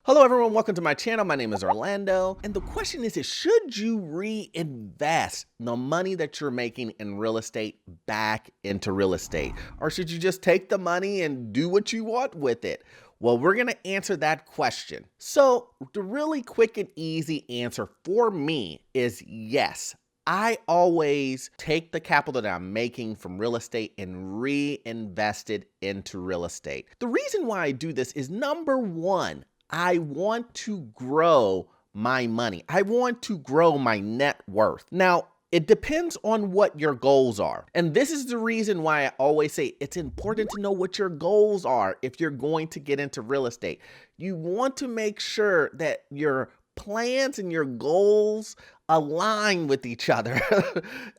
Hello everyone, welcome to my channel. My name is Orlando, and the question is should you reinvest the money that you're making in real estate back into real estate? Or should you just take the money and do what you want with it? Well, we're going to answer that question. So the really quick and easy answer for me is yes. I always take the capital that I'm making from real estate and reinvest it into real estate. The reason why I do this is number one, I want to grow my money. I want to grow my net worth. Now, it depends on what your goals are. And this is the reason why I always say it's important to know what your goals are if you're going to get into real estate. You want to make sure that your plans and your goals align with each other.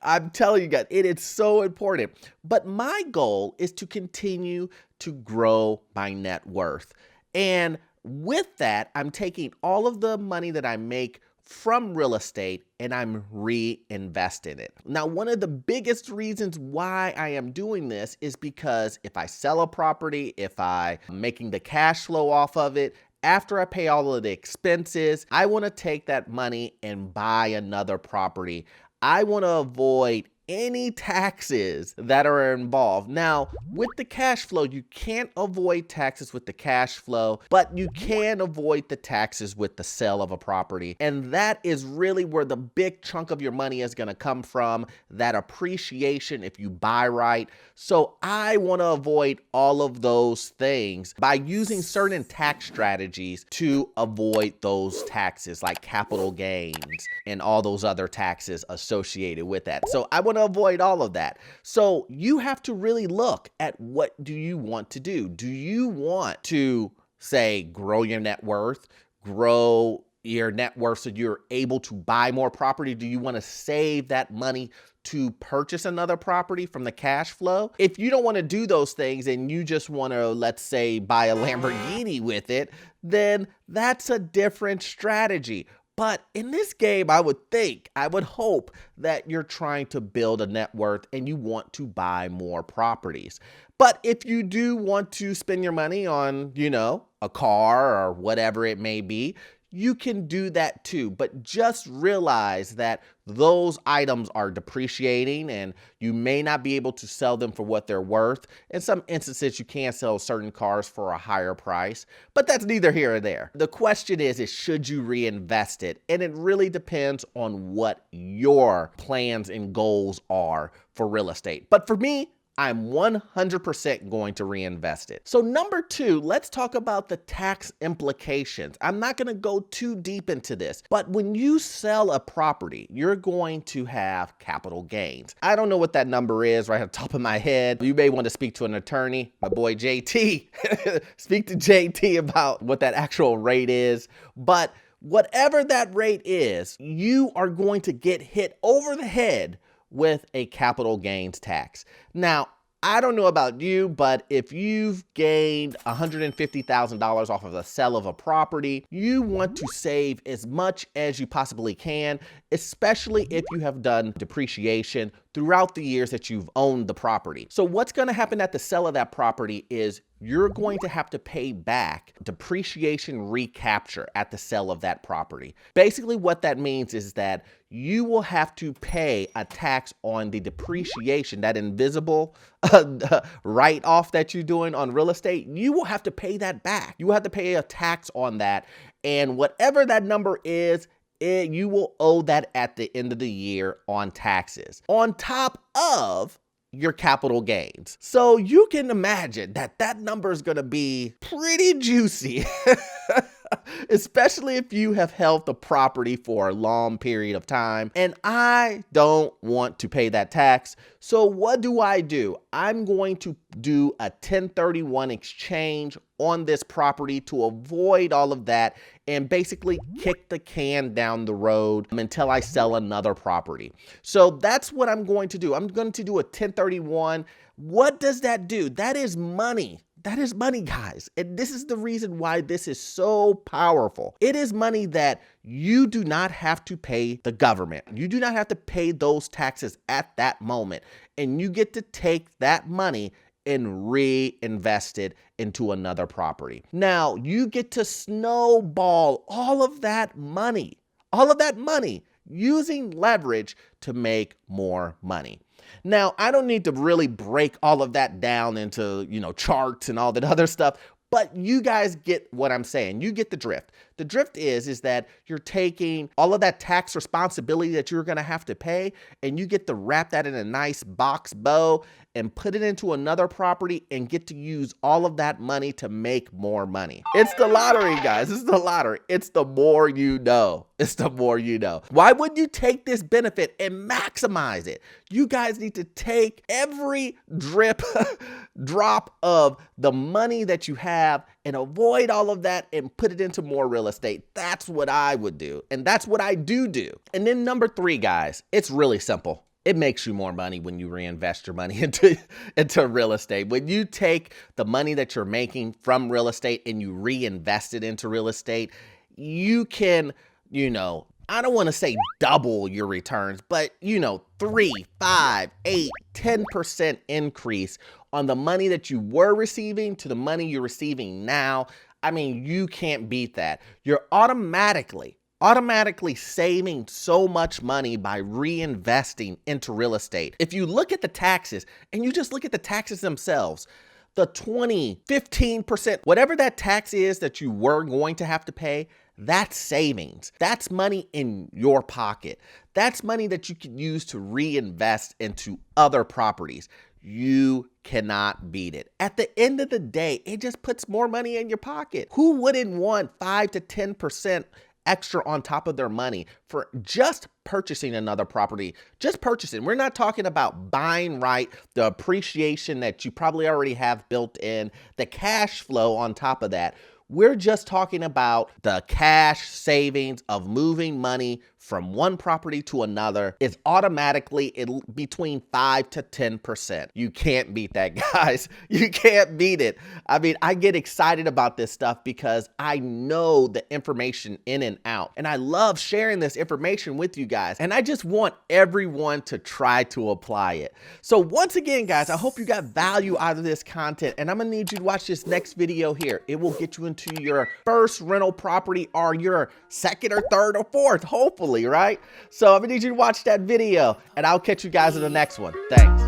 I'm telling you guys, it is so important. But my goal is to continue to grow my net worth. And with that, I'm taking all of the money that I make from real estate and I'm reinvesting it. Now, one of the biggest reasons why I am doing this is because if I sell a property, if I'm making the cash flow off of it, after I pay all of the expenses, I want to take that money and buy another property. I want to avoid any taxes that are involved. Now, with the cash flow, you can't avoid taxes with the cash flow, but you can avoid the taxes with the sale of a property. And that is really where the big chunk of your money is going to come from, that appreciation if you buy right. So I want to avoid all of those things by using certain tax strategies to avoid those taxes like capital gains and all those other taxes associated with that. So I want to avoid all of that. So you have to really look at what do you want to do. Do you want to, say, grow your net worth, grow your net worth so you're able to buy more property? Do you want to save that money to purchase another property from the cash flow? If you don't want to do those things and you just want to, let's say, buy a Lamborghini with it, then that's a different strategy. But in this game, I would hope that you're trying to build a net worth and you want to buy more properties. But if you do want to spend your money on, a car or whatever it may be, you can do that too, but just realize that those items are depreciating and you may not be able to sell them for what they're worth. In some instances, you can sell certain cars for a higher price, but that's neither here or there. The question is should you reinvest it? And it really depends on what your plans and goals are for real estate. But for me, I'm 100% going to reinvest it. So number two, let's talk about the tax implications. I'm not going to go too deep into this, but when you sell a property, you're going to have capital gains. I don't know what that number is right off the top of my head. You may want to speak to an attorney, my boy JT. Speak to JT about what that actual rate is. But whatever that rate is, you are going to get hit over the head with a capital gains tax. Now, I don't know about you, but if you've gained $150,000 off of the sale of a property, you want to save as much as you possibly can, especially if you have done depreciation throughout the years that you've owned the property. So what's going to happen at the sale of that property is you're going to have to pay back depreciation recapture at the sale of that property. Basically, what that means is that you will have to pay a tax on the depreciation, that invisible write-off that you're doing on real estate. You will have to pay that back. You will have to pay a tax on that. And whatever that number is, you will owe that at the end of the year on taxes, on top of your capital gains. So you can imagine that that number is going to be pretty juicy, especially if you have held the property for a long period of time. And I don't want to pay that tax. So what do? I'm going to do a 1031 exchange on this property to avoid all of that and basically kick the can down the road until I sell another property. So that's what I'm going to do. I'm going to do a 1031. What does that do? That is money. That is money, guys. And this is the reason why this is so powerful. It is money that you do not have to pay the government. You do not have to pay those taxes at that moment. And you get to take that money and reinvest it into another property. Now you get to snowball all of that money using leverage to make more money. Now, I don't need to really break all of that down into, charts and all that other stuff, but you guys get what I'm saying. You get the drift. The drift is that you're taking all of that tax responsibility that you're going to have to pay, and you get to wrap that in a nice box bow and put it into another property and get to use all of that money to make more money. It's the lottery, guys. It's the lottery. It's the more you know. It's the more you know. Why wouldn't you take this benefit and maximize it? You guys need to take every drop of the money that you have and avoid all of that and put it into more real estate. That's what I would do. And that's what I do. And then number 3, guys, it's really simple. It makes you more money when you reinvest your money into real estate. When you take the money that you're making from real estate and you reinvest it into real estate, you can, I don't want to say double your returns, but 3, 5, 8, 10% increase on the money that you were receiving to the money you're receiving now. I mean, you can't beat that. You're automatically saving so much money by reinvesting into real estate. If you look at the taxes and you just look at the taxes themselves, the 20, 15%, whatever that tax is that you were going to have to pay, that's savings. That's money in your pocket. That's money that you can use to reinvest into other properties. You cannot beat it. At the end of the day, it just puts more money in your pocket. Who wouldn't want 5 to 10% extra on top of their money for just purchasing another property? Just purchasing. We're not talking about buying right, the appreciation that you probably already have built in, the cash flow on top of that. We're just talking about the cash savings of moving money from one property to another is automatically between 5 to 10%. You can't beat that, guys. You can't beat it. I mean, I get excited about this stuff because I know the information in and out, and I love sharing this information with you guys, and I just want everyone to try to apply it. So once again, guys, I hope you got value out of this content, and I'm gonna need you to watch this next video here. It will get you into your first rental property or your second or third or fourth, hopefully, right? So I'm gonna need you to watch that video, and I'll catch you guys in the next one. Thanks.